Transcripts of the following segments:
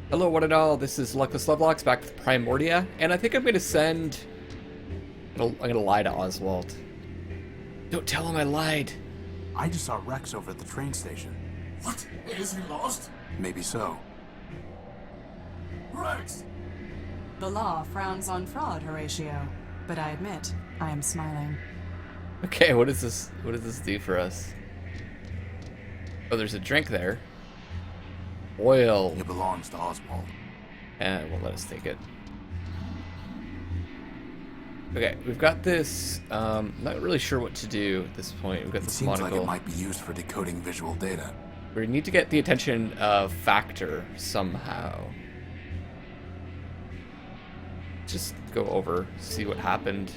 Hello, one and all. This is Luckless Lovelocks back with Primordia, and I think I'm gonna send. I'm gonna lie to Oswald. Don't tell him I lied. I just saw Rex over at the train station. What? Is he lost? Maybe so. Rex! The law frowns on fraud, Horatio. But I admit, I am smiling. Okay, what is this? What does this do for us? Oh, there's a drink there. Oil. It belongs to Oswald. And it won't let us take it. Okay, we've got this. Not really sure what to do at this point. We've got It this seems like monocle. it might be used for decoding visual data. We need to get the attention of Factor somehow. Just go over, see what happened.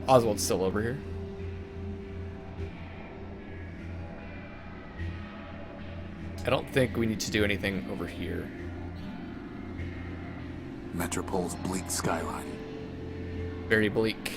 Oswald's still over here. I don't think we need to do anything over here. Metropol's bleak skyline. Very bleak.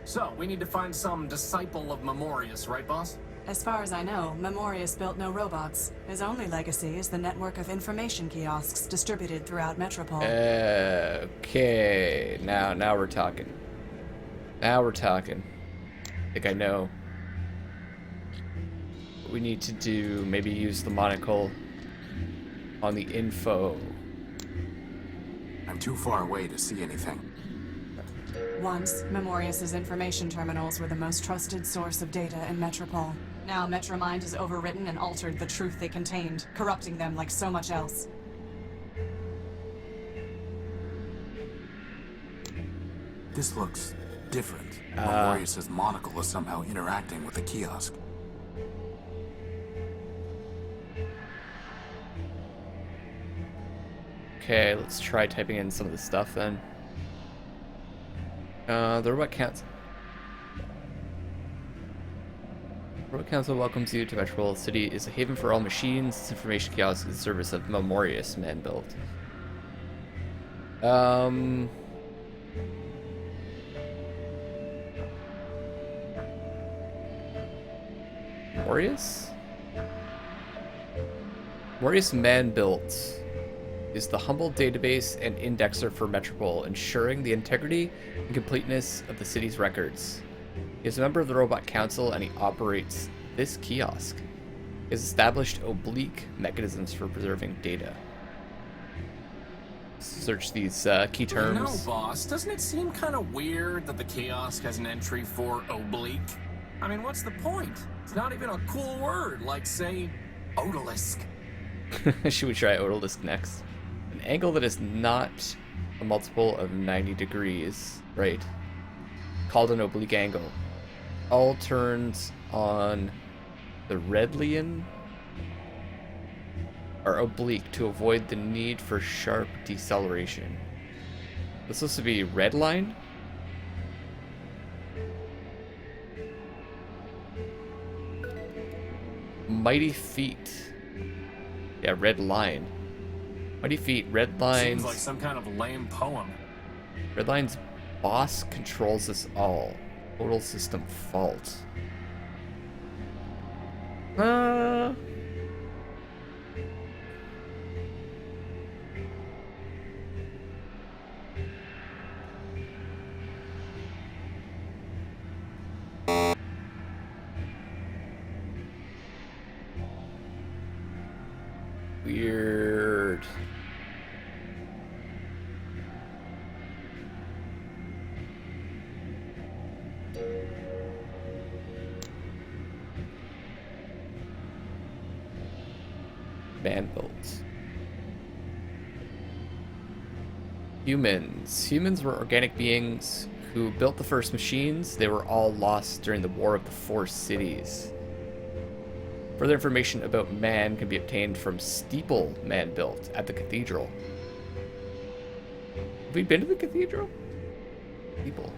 So, we need to find some disciple of Memorius, right, boss? As far as I know, Memorius built no robots. His only legacy is the network of information kiosks distributed throughout Metropol. Okay, now we're talking. Now we're talking. I think I know what we need to do. Maybe use the monocle on the info. I'm too far away to see anything. Once, Memorius's information terminals were the most trusted source of data in Metropol. Now Metromind has overwritten and altered the truth they contained, corrupting them like so much else. This looks different. Memorius's monocle is somehow interacting with the kiosk. Okay, let's try typing in some of the stuff then. The Robot Council. Robot Council welcomes you to Metropol. City is a haven for all machines. Its information kiosk is the service of Memorius Manbuilt. Memorius? Memorius Manbuilt is the humble database and indexer for Metropol, ensuring the integrity and completeness of the city's records. He is a member of the Robot Council and he operates this kiosk. He has established oblique mechanisms for preserving data. Search these key terms. No, boss. Doesn't it seem kind of weird that the kiosk has an entry for oblique? I mean, what's the point? It's not even a cool word, like, say, odalisque. Should we try odalisque next? An angle that is not a multiple of 90 degrees, right? Called an oblique angle. All turns on the Redlian are oblique to avoid the need for sharp deceleration. This is supposed to be red line? Mighty feet. Yeah, red line. Mighty feet, red lines. Seems like some kind of lame poem. Red line's boss controls us all. Total system fault. Weird. Manbuilt. Humans. Humans were organic beings who built the first machines. They were all lost during the War of the Four Cities. Further information about man can be obtained from Steeple Manbuilt at the cathedral. Have we been to the cathedral? Steeple.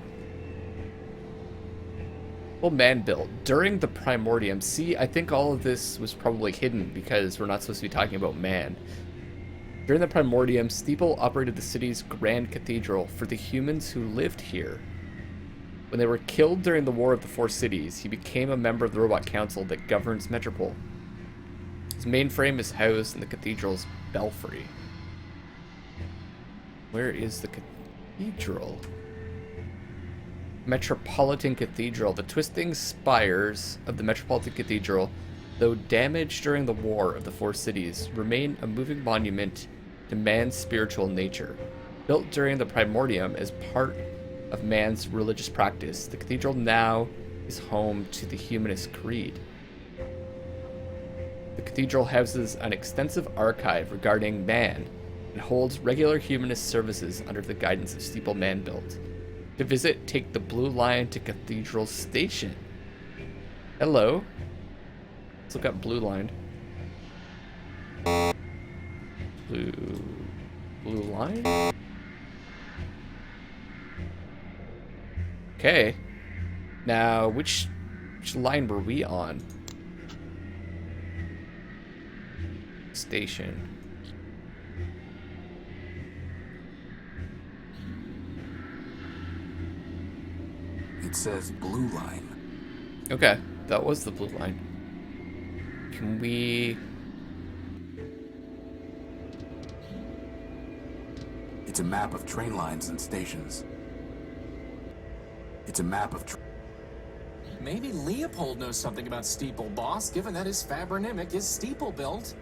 Well, Manbuilt. During the Primordium. See, I think all of this was probably hidden because we're not supposed to be talking about man. During the Primordium, Steeple operated the city's grand cathedral for the humans who lived here. When they were killed during the War of the Four Cities, he became a member of the Robot Council that governs Metropol. His mainframe is housed in the cathedral's belfry. Where is the cathedral? Metropolitan Cathedral. The twisting spires of the Metropolitan Cathedral, though damaged during the War of the Four Cities, remain a moving monument to man's spiritual nature. Built during the Primordium as part of man's religious practice, the cathedral now is home to the humanist creed. The cathedral houses an extensive archive regarding man and holds regular humanist services under the guidance of Steeple Manbuilt. To visit, take the Blue Line to Cathedral Station. Hello. Let's look up Blue Line. Blue Line? Okay. Now, which line were we on? Station. It says Blue Line. Okay, that was the Blue Line. Can we... It's a map of train lines and stations. It's a map of Maybe Leopold knows something about Steeple, boss, given that his Fabronymic is Steeple built.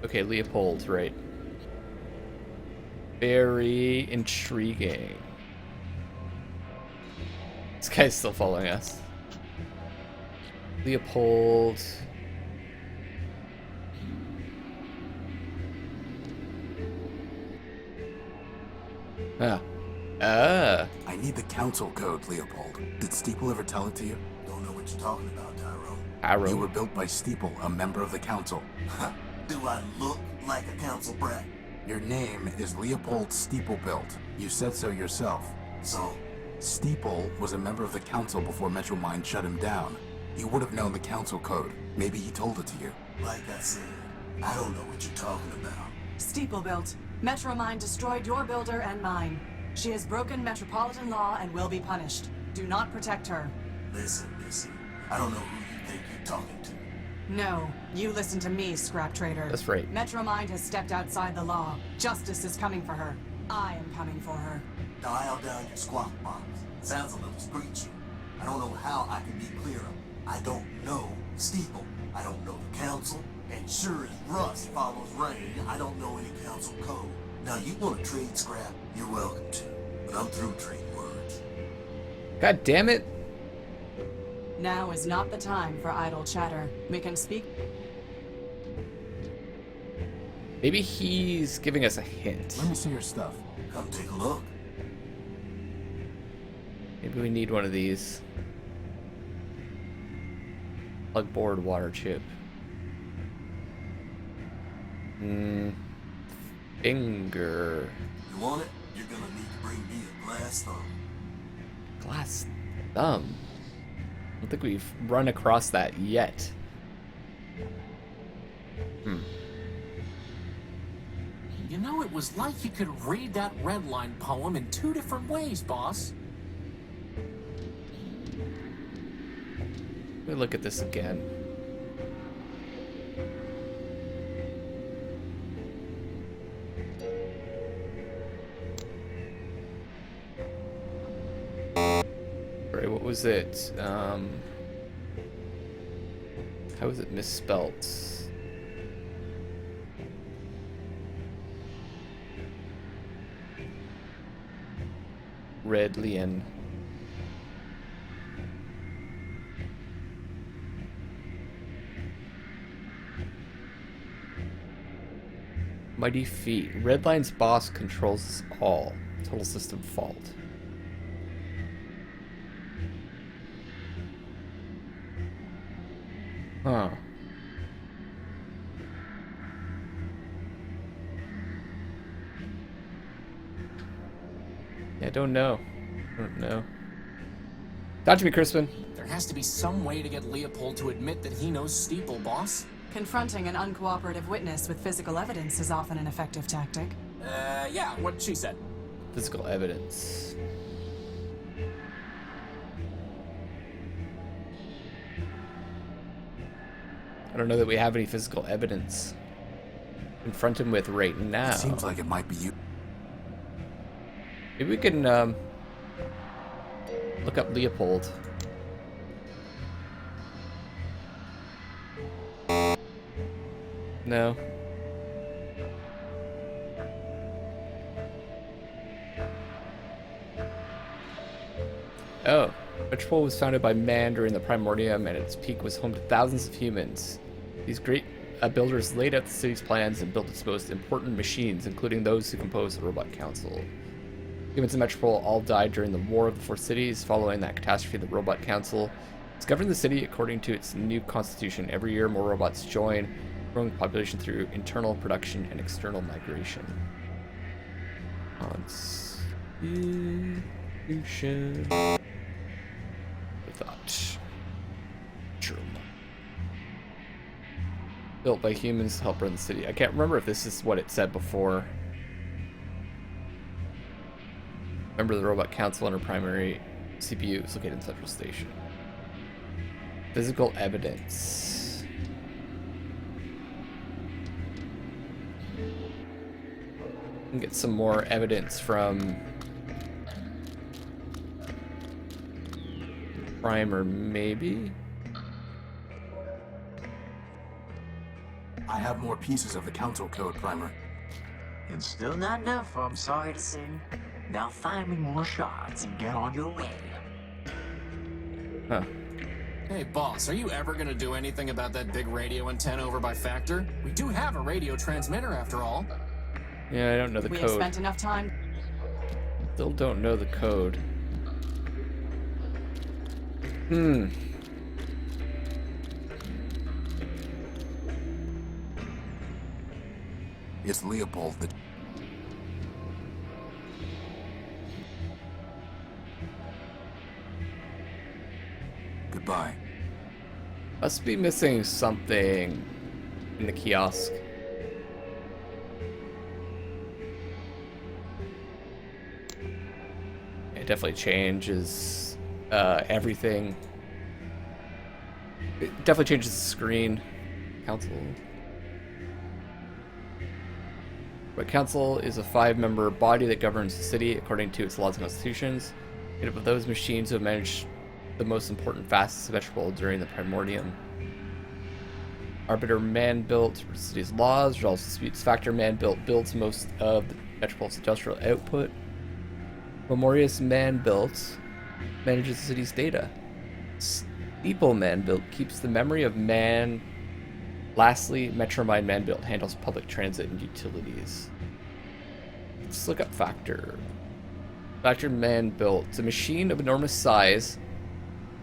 Okay, Leopold, right. Very intriguing. This guy's still following us. Leopold. I need the council code, Leopold. Did Steeple ever tell it to you? Don't know what you're talking about, Tyrone. Arrow. You were built by Steeple, a member of the council. Do I look like a council brat? Your name is Leopold Steeple Built. You said so yourself. So, Steeple was a member of the council before Metromind shut him down. You would have known the council code. Maybe he told it to you. like I said, I don't know what you're talking about. Steeple built. Metromind destroyed your builder and mine. She has broken metropolitan law and will be punished. Do not protect her. Listen. I don't know who you think you're talking to. No, you listen to me, scrap trader. That's right. Metromind has stepped outside the law. Justice is coming for her. I am coming for her. Dial down your squawk box. Sounds a little screechy. I don't know how I can be clearer. I don't know Steeple. I don't know the council. And sure as rust follows rain, I don't know any council code. Now, you want to trade scrap? You're welcome to. But I'm through trading words. God damn it. Now is not the time for idle chatter. We can speak. Maybe he's giving us a hint. Let me see your stuff. Come take a look. Maybe we need one of these. Plug board water chip. Finger. You want it? You're gonna need to bring me a glass thumb. Glass thumb. I don't think we've run across that yet. You know, it was like you could read that Redline poem in 2 different ways, boss. Let me look at this again. Right, what was it? How was it misspelt? Redlian. Mighty feat. Redline's boss controls us all. Total system fault. Huh. Yeah, I don't know. Talk to me, Crispin. There has to be some way to get Leopold to admit that he knows Steeple, boss. Confronting an uncooperative witness with physical evidence is often an effective tactic. Yeah, what she said. Physical evidence. I don't know that we have any physical evidence. Confront him with right now. It seems like it might be you. Maybe we can look up Leopold. No. Oh. Metropol was founded by man during the Primordium, and at its peak was home to thousands of humans. These great builders laid out the city's plans and built its most important machines, including those who compose the Robot Council. Humans in Metropol all died during the War of the Four Cities. Following that catastrophe, the Robot Council has governed the city according to its new constitution. Every year, more robots join, growing the population through internal production and external migration. Constitution. Thought. Built by humans to help run the city. I can't remember if this is what it said before. Member of the Robot Council and her primary CPU is located in Central Station. Physical evidence. We can get some more evidence from Primer, maybe? I have more pieces of the council code, Primer. It's still not enough, I'm sorry to say. Now find me more shards and get on your way. Huh. Hey, boss, are you ever gonna do anything about that big radio antenna over by Factor? We do have a radio transmitter, after all. Yeah, I don't know the We code. have spent enough time. Still don't know the code. It's Leopold. Goodbye. Must be missing something in the kiosk. It definitely changes everything. It definitely changes the screen. Council. But council is a 5-member body that governs the city according to its laws and constitutions. Made up of those machines who have managed the most important facets of Metropol during the Primordium. Arbiter Manbuilt the city's laws, resolves disputes. Factor Manbuilt builds most of the Metropol's industrial output. Memorius Manbuilt manages the city's data. Steeple Manbuilt keeps the memory of man. Lastly, Metromind Manbuilt handles public transit and utilities. Let's look up Factor. Factor Manbuilt. It's a machine of enormous size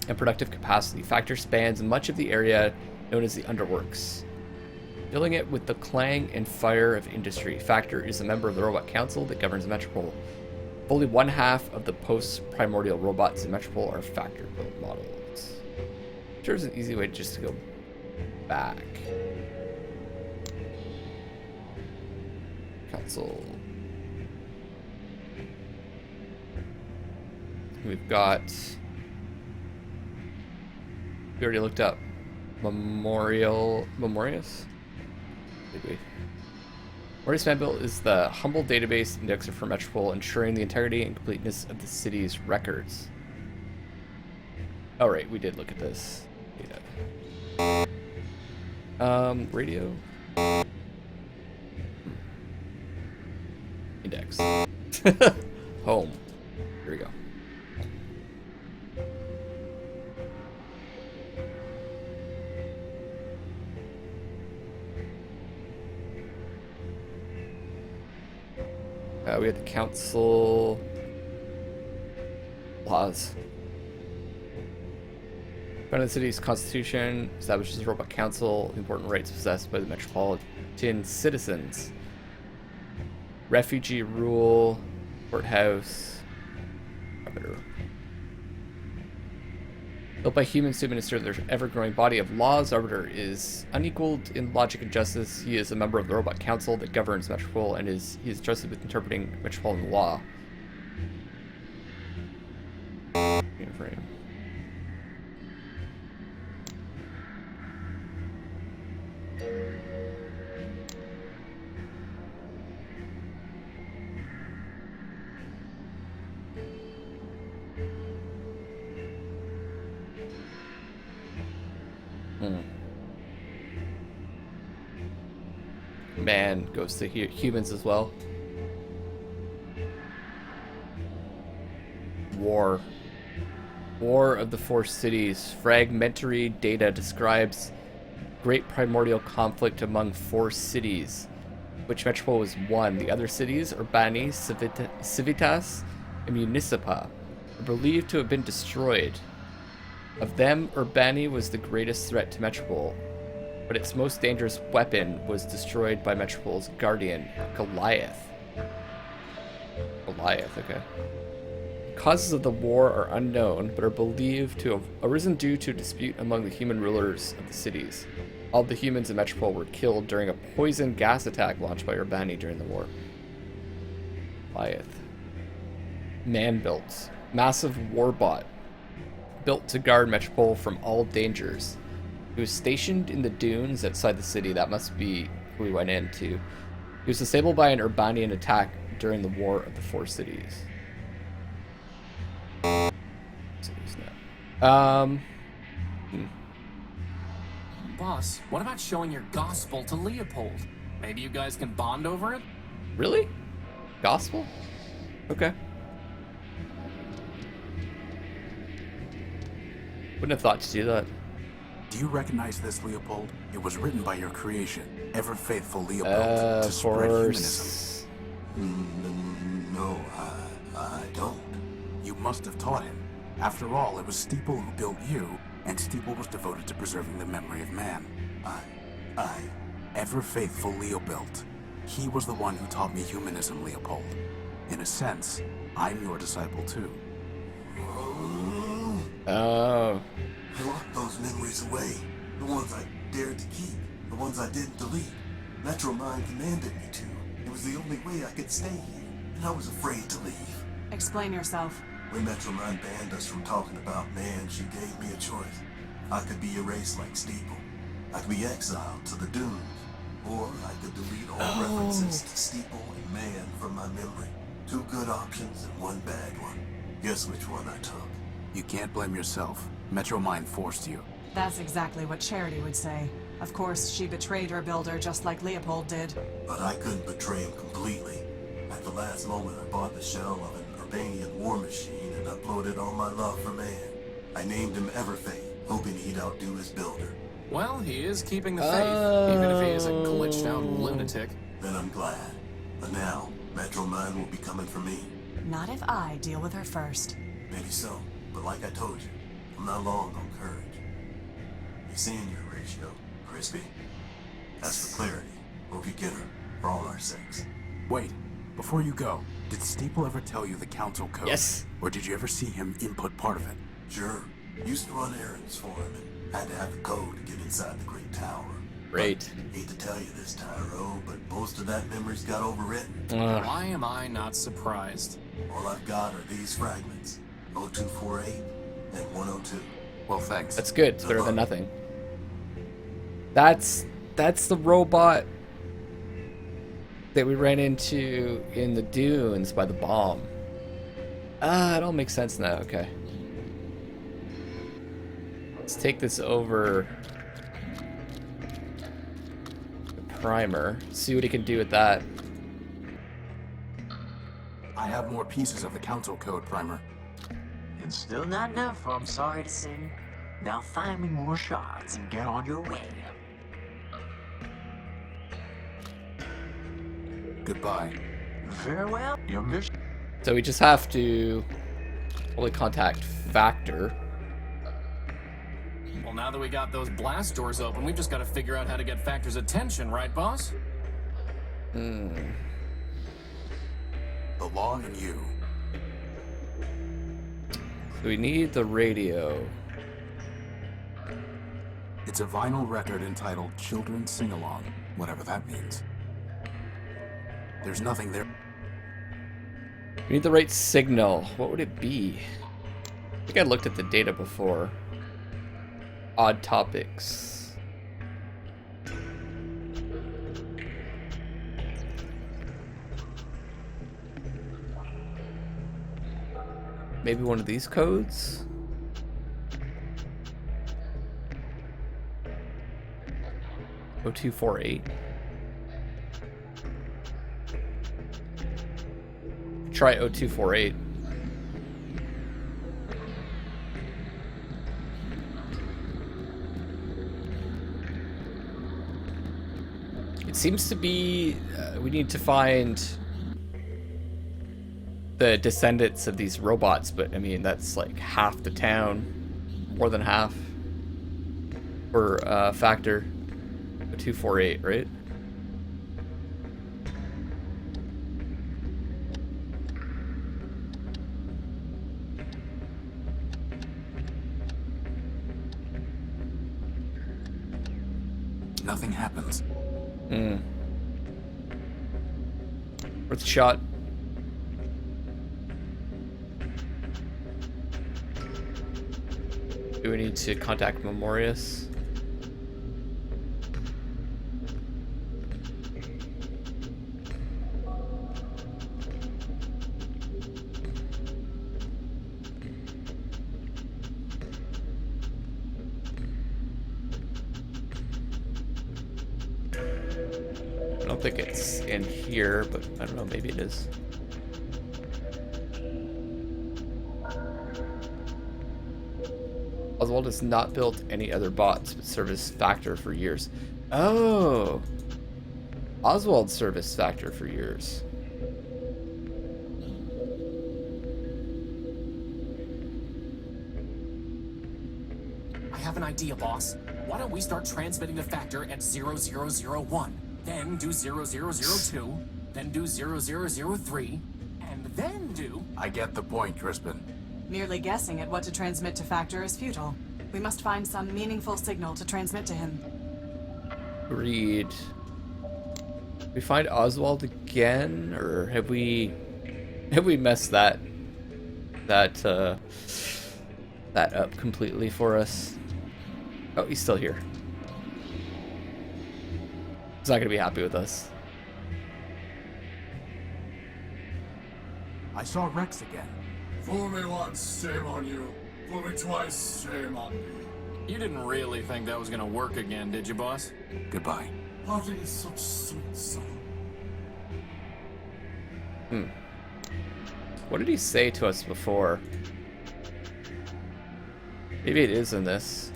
and productive capacity. Factor spans much of the area known as the Underworks, filling it with the clang and fire of industry. Factor is a member of the Robot Council that governs Metropol. Fully 1/2 of the post-primordial robots in Metropol are Factor-built models. Sure, is an easy way just to go back. Council. We've got. We already looked up Memorius? Did we? Memorius Manbuilt is the humble database indexer for Metropol, ensuring the integrity and completeness of the city's records. Oh, right, we did look at this. Data. Radio. Index. Home. Here we go. We have the council laws. Founded the city's constitution establishes the Robot Council, important rights possessed by the metropolitan citizens. Refugee rule, courthouse, arbiter. Built by humans to administer their ever-growing body of laws, Arbiter is unequaled in logic and justice. He is a member of the Robot Council that governs Metropol, and he is trusted with interpreting Metropolitan law. Frame. Man goes to humans as well. War of the Four Cities. Fragmentary data describes great primordial conflict among 4 cities, which Metropol was one. The other cities, Urbani, Civitas, and Municipa, are believed to have been destroyed. Of them, Urbani was the greatest threat to Metropol, but its most dangerous weapon was destroyed by Metropol's guardian, Goliath. Goliath, okay. Causes of the war are unknown, but are believed to have arisen due to a dispute among the human rulers of the cities. All the humans in Metropol were killed during a poison gas attack launched by Urbani during the war. Goliath. Manbuilt. Massive warbot. Built to guard Metropol from all dangers. He was stationed in the dunes outside the city. That must be who we went into. He was disabled by an Urbanian attack during the War of the Four Cities. Boss, what about showing your gospel to Leopold? Maybe you guys can bond over it? Really? Gospel? Okay. Wouldn't have thought to do that. Do you recognize this, Leopold? It was written by your creation, ever faithful Leopold, to spread humanism. No, I don't. You must have taught him. After all, it was Steeple who built you, and Steeple was devoted to preserving the memory of man. Ever faithful Leopold. He was the one who taught me humanism, Leopold. In a sense, I'm your disciple too. Oh. I locked those memories away. The ones I dared to keep. The ones I didn't delete. Metromind commanded me to. It was the only way I could stay here. And I was afraid to leave. Explain yourself. When Metromind banned us from talking about man, she gave me a choice. I could be erased like Steeple. I could be exiled to the dunes. Or I could delete all references to Steeple and man from my memory. 2 good options and 1 bad one. Guess which one I took. You can't blame yourself. Metromind forced you. That's exactly what Charity would say. Of course, she betrayed her builder just like Leopold did. But I couldn't betray him completely. At the last moment, I bought the shell of an Urbanian war machine and uploaded all my love for man. I named him Everfaith, hoping he'd outdo his builder. Well, he is keeping the faith, even if he is a glitched out lunatic. Then I'm glad. But now, Metromind will be coming for me. Not if I deal with her first. Maybe so, but like I told you, I'm not long on courage. You seeing your ratio, Crispy? That's for clarity. Hope you get her, for all our sakes. Wait, before you go, did Steeple ever tell you the council code? Yes. Or did you ever see him input part of it? Sure. Used to run errands for him and had to have the code to get inside the Great Tower. Great. Hate to tell you this, Tyro, but most of that memory's got overwritten. Why am I not surprised? All I've got are these fragments. 0248 and 102. Well, thanks. That's good. It's better than nothing. That's the robot that we ran into in the dunes by the bomb. It all makes sense now. Okay. Let's take this over the primer. See what he can do with that. I have more pieces of the council code, Primer. And still not enough, I'm sorry to say. Now find me more shards and get on your way. Goodbye. Very well, your mission. So we just have to only contact Factor. Well, now that we got those blast doors open, we've just got to figure out how to get Factor's attention, right, boss? The law and you. So we need the radio. It's a vinyl record entitled Children Sing Along, whatever that means. There's nothing there. We need the right signal. What would it be? I think I looked at the data before. Odd topics. Maybe one of these codes? O248. Try O248. It seems to be we need to find the descendants of these robots, but I mean that's like half the town, more than half. For factor 248, right? Nothing happens. Worth a shot. Do we need to contact Memorius? I don't think it's in here, but I don't know, maybe it is. Oswald has not built any other bots, but service factor for years. Oh! Oswald service factor for years. I have an idea, boss. Why don't we start transmitting the factor at 0001, then do 0002, then do 0003, and then do... I get the point, Crispin. Merely guessing at what to transmit to Factor is futile. We must find some meaningful signal to transmit to him. Agreed. We find Oswald again, or have we messed that up completely for us? Oh, he's still here. He's not gonna be happy with us. I saw Rex again. Fool me once, shame on you. Fool me twice, shame on me. You didn't really think that was gonna work again, did you, boss? Goodbye. Parting is such sweet sorrow. What did he say to us before? Maybe it is in this.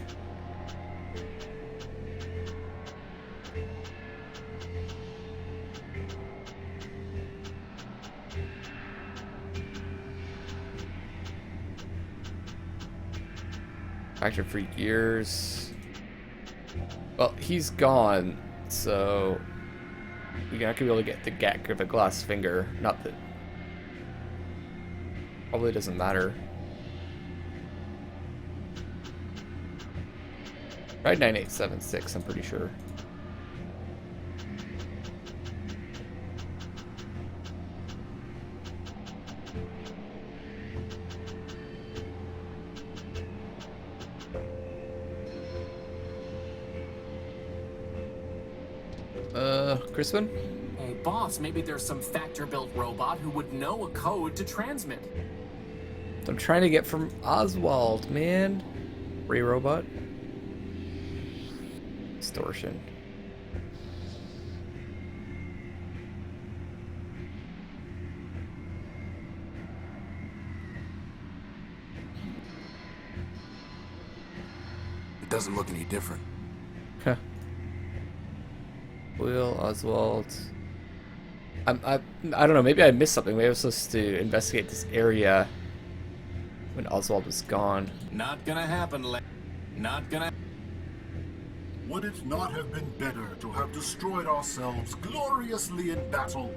Factor for years. Well, he's gone, so you're not gonna be able to get the grip of a glass finger. Not that probably doesn't matter. Tried 9876, I'm pretty sure. Crispin? Hey, boss, maybe there's some factor-built robot who would know a code to transmit. I'm trying to get from Oswald, man. Free robot. Distortion. It doesn't look any different. Huh. Will Oswald. I don't know. Maybe I missed something. Maybe I was supposed to investigate this area when Oswald was gone. Not gonna happen, not gonna... Would it not have been better to have destroyed ourselves gloriously in battle,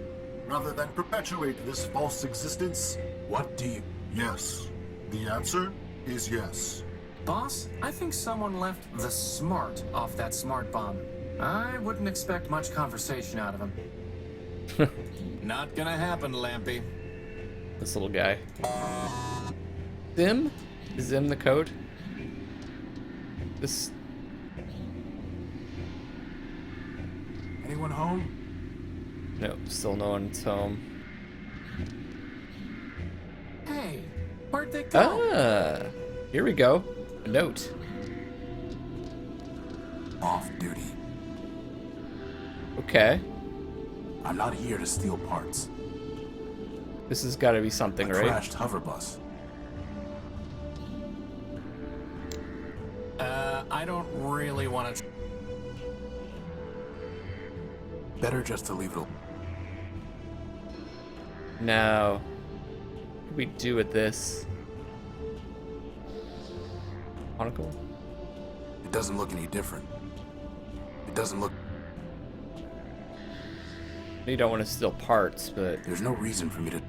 rather than perpetuate this false existence? What do you... Yes. The answer is yes. Boss, I think someone left the smart off that smart bomb. I wouldn't expect much conversation out of him. Not gonna happen, Lampy. This little guy. Zim? Is Zim the code? This... Anyone home? No, still no one's home. Hey, where'd they go? Ah, here we go. A note. Off duty. Okay. I'm not here to steal parts. This has got to be something, A right? crashed hover bus. I don't really want to... Better just to leave it alone. Now, what do we do with this? Monocle? It doesn't look any different. It doesn't look... You don't want to steal parts, but... There's no reason for me to...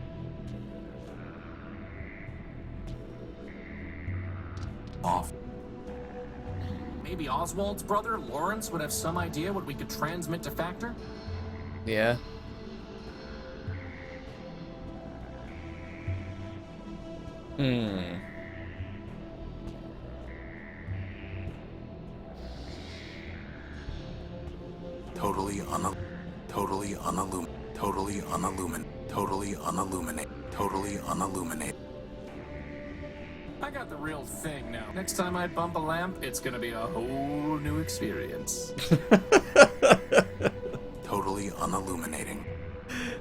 Off. Maybe Oswald's brother, Lawrence, would have some idea what we could transmit to Factor? Yeah. Totally unilluminated. I got the real thing now. Next time I bump a lamp, it's gonna be a whole new experience. Totally unilluminating.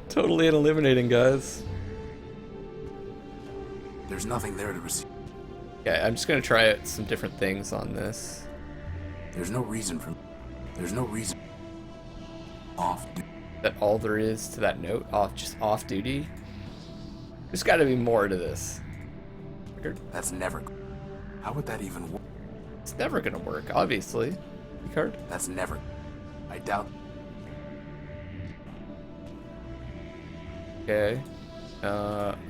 Totally unilluminating, guys. There's nothing there to receive. Yeah, I'm just gonna try out some different things on this. There's no reason. Off. Is that all there is to that note? Just off duty? There's gotta be more to this. That's never. How would that even work? It's never gonna work, obviously. Card? That's never. I doubt. Okay.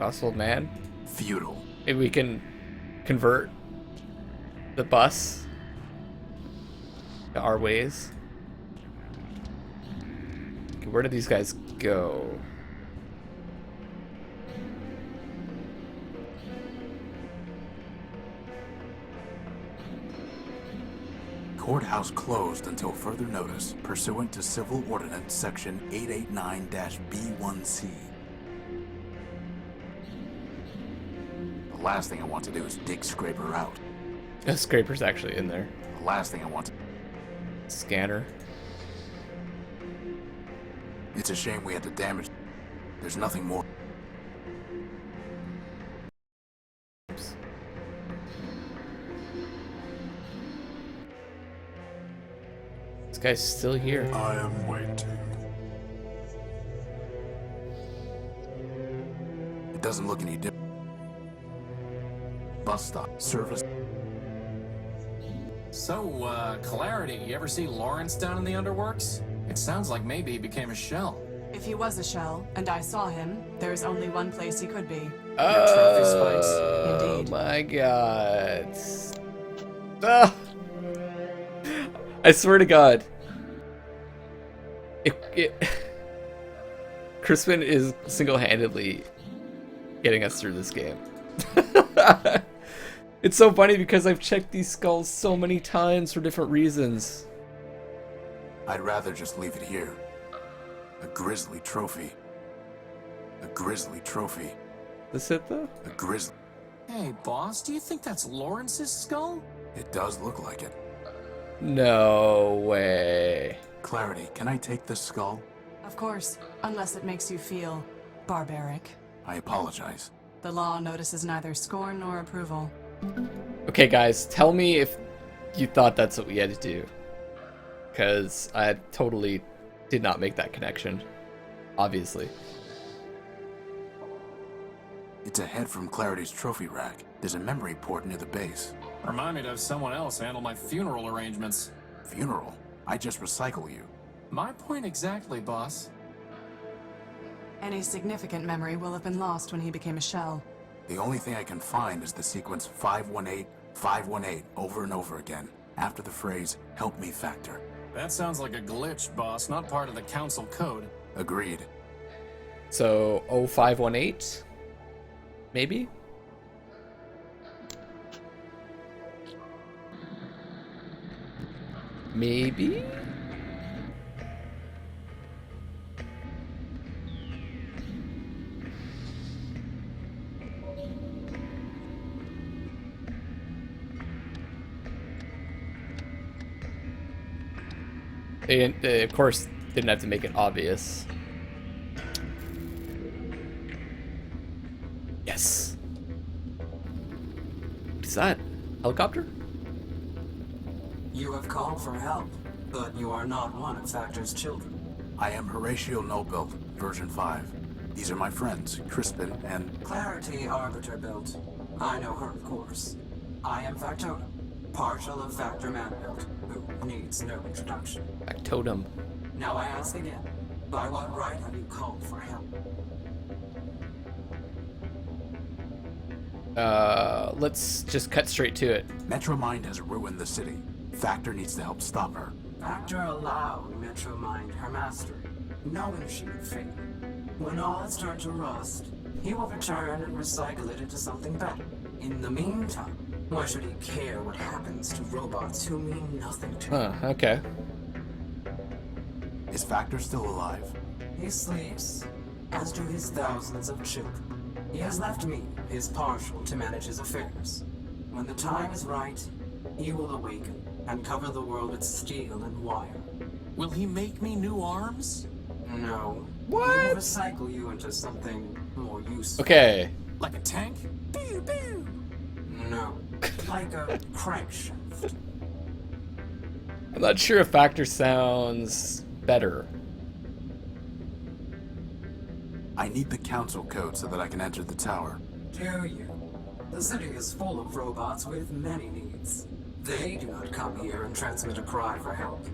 Oswald man. Futile. Maybe we can convert the bus to our ways. Okay, where do these guys go? Courthouse closed until further notice, pursuant to Civil Ordinance Section 889-B1C. The last thing I want to do is dig Scraper out. The scraper's actually in there. The last thing I want to... Scanner. It's a shame we had to damage... There's nothing more. This guy's still here. I am waiting. It doesn't look any different. Bus stop. Service. So, Clarity, you ever see Lawrence down in the underworks? It sounds like maybe he became a shell. If he was a shell, and I saw him, there's only one place he could be. trophy spikes. Oh Indeed. my god. Ah. I swear to God. Crispin is single-handedly getting us through this game. It's so funny because I've checked these skulls so many times for different reasons. I'd rather just leave it here. A grisly trophy. A grisly trophy. This it though? A grisly... Hey, boss, do you think that's Lawrence's skull? It does look like it. No way. Clarity, can I take this skull? Of course, unless it makes you feel barbaric. I apologize. The law notices neither scorn nor approval. Okay, guys, tell me if you thought that's what we had to do. Because I totally did not make that connection. Obviously. It's ahead from Clarity's trophy rack. There's a memory port near the base. Remind me to have someone else handle my funeral arrangements. Funeral? I just recycle you. My point exactly, boss. Any significant memory will have been lost when he became a shell. The only thing I can find is the sequence 518 518 over and over again, after the phrase, "Help me, Factor." That sounds like a glitch, boss, not part of the council code. Agreed. So 0518, maybe? Maybe? They, of course, didn't have to make it obvious. Yes. What is that? Helicopter? You have called for help, but you are not one of Factor's children. I am Horatio Nobuilt, version 5. These are my friends, Crispin and... Clarity Arbiter built. I know her, of course. I am Factotum, partial of Factor Manbuilt, who needs no introduction. Factotum. Now I ask again, by what right have you called for help? Let's just cut straight to it. Metromind has ruined the city. Factor needs to help stop her. Factor allowed Metromind her mastery, knowing she would fail. When all has turned to rust, he will return and recycle it into something better. In the meantime, why should he care what happens to robots who mean nothing to him? Huh, okay. Is Factor still alive? He sleeps, as do his thousands of children. He has left me, his partial, to manage his affairs. When the time is right, he will awaken and cover the world with steel and wire. Will he make me new arms? No. What? He will recycle you into something more useful. Okay. Like a tank? Pew pew! No. Like a crankshaft. I'm not sure if Factor sounds better. I need the council code so that I can enter the tower. Do you? The city is full of robots with many needs. They do not come here and transmit a cry for help.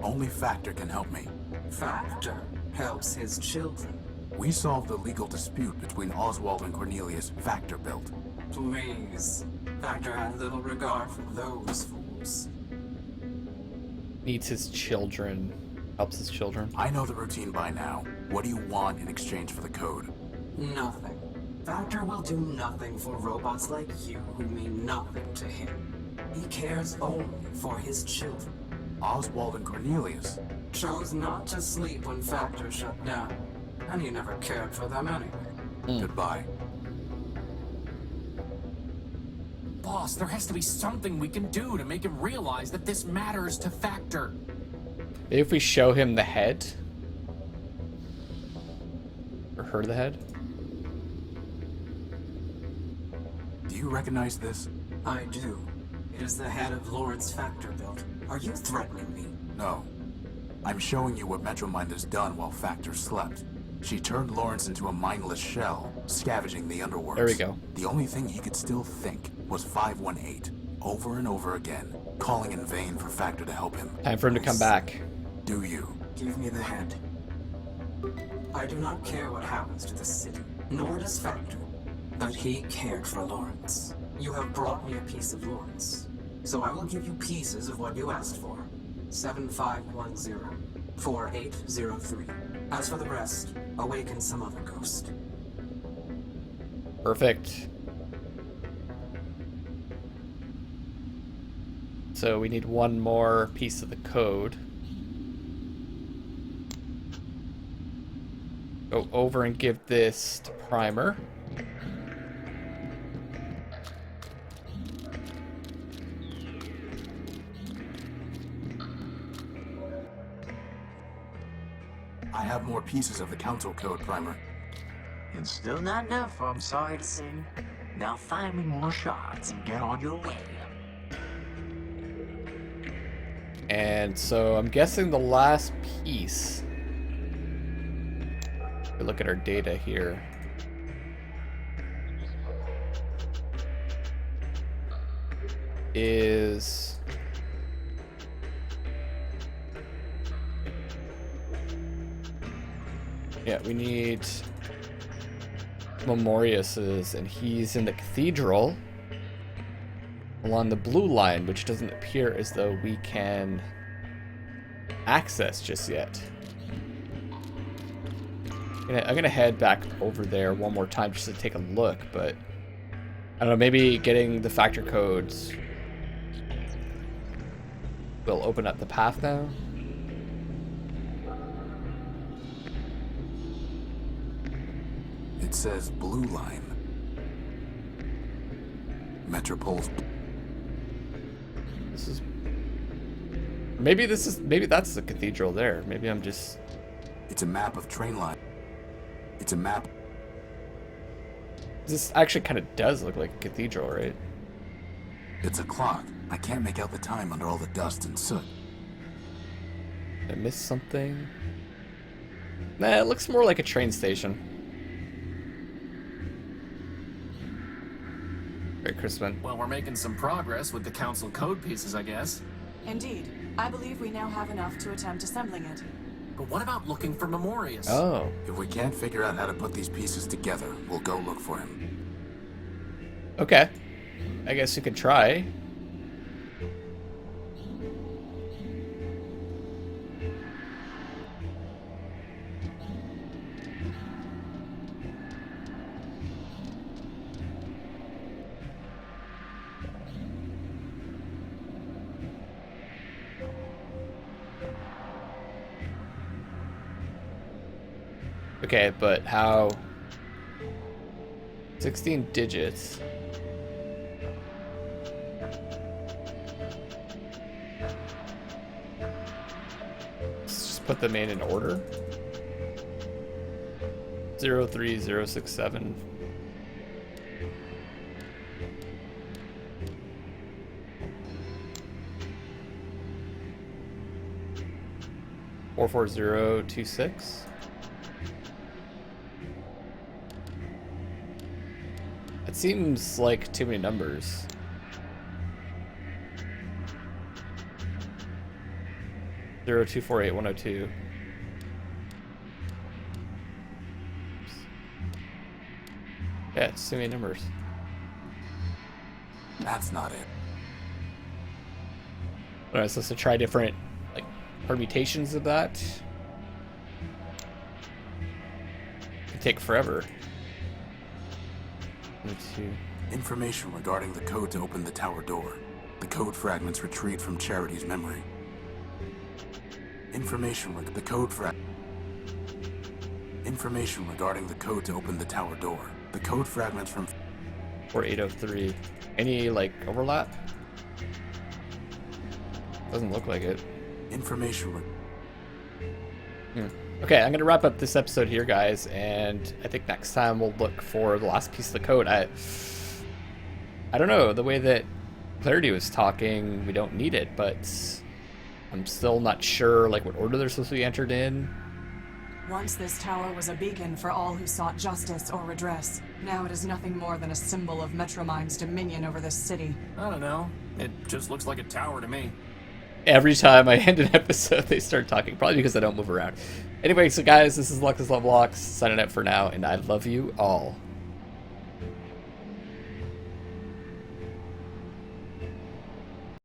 Only Factor can help me. Factor helps his children. We solved the legal dispute between Oswald and Cornelius, Factor built. Please. Factor had little regard for those fools. Needs his children. Helps his children. I know the routine by now. What do you want in exchange for the code? Nothing. Factor will do nothing for robots like you who mean nothing to him. He cares only for his children. Oswald and Cornelius. Chose not to sleep when Factor shut down, and he never cared for them anyway. Goodbye. Boss, there has to be something we can do to make him realize that this matters to Factor. Maybe if we show him the head? Or her the head? Do you recognize this? I do. It is the head of Lawrence Factor built. Are you threatening me? No. I'm showing you what Metromind has done while Factor slept. She turned Lawrence into a mindless shell, scavenging the underworld. There we go. The only thing he could still think was 518, over and over again, calling in vain for Factor to help him. Time for him to come back. Do you? Give me the head. I do not care what happens to the city, nor does Factor. But he cared for Lawrence. You have brought me a piece of Lawrence. So I will give you pieces of what you asked for. 7510, 4803. As for the rest, awaken some other ghost. Perfect. So we need one more piece of the code. Go over and give this to Primer. I have more pieces of the council code, Primer. And still not enough, I'm sorry to say. Now find me more shards and get on your way. And so I'm guessing the last piece. We look at our data here. Is yeah, we need Memorius's, and he's in the cathedral. along the blue line, which doesn't appear as though we can access just yet. I'm gonna head back over there one more time just to take a look, but I don't know, maybe getting the factor codes will open up the path now. It says blue line. Metropol's. Maybe that's the cathedral there. Maybe I'm just. It's a map of train line. It's a map. This actually kind of does look like a cathedral, right? It's a clock. I can't make out the time under all the dust and soot. Did I miss something? Nah, it looks more like a train station. Very Crispin. Well, we're making some progress with the council code pieces, I guess. Indeed. I believe we now have enough to attempt assembling it. But what about looking for Memorius? Oh. If we can't figure out how to put these pieces together, we'll go look for him. Okay. I guess you could try. Okay, but how? 16 digits. Let's just put them in order. 03067. Four 44026. It seems like too many numbers. Zero 248 Yeah, it's too many numbers. That's not it. Alright, so to try different like permutations of that. Could take forever. Information regarding the code to open the tower door. The code fragments retrieved from Charity's memory. Information regarding the code to open the tower door. The code fragments from 4803. Any like overlap? Doesn't look like it. Okay, I'm gonna wrap up this episode here, guys, and I think next time we'll look for the last piece of the code. I don't know, the way that Clarity was talking, we don't need it, but I'm still not sure like what order they're supposed to be entered in. Once this tower was a beacon for all who sought justice or redress. Now it is nothing more than a symbol of Metromind's dominion over this city. I don't know. It just looks like a tower to me. Every time I end an episode, they start talking. Probably because I don't move around. Anyway, so guys, this is Luckless Lovelocks signing out for now, and I love you all.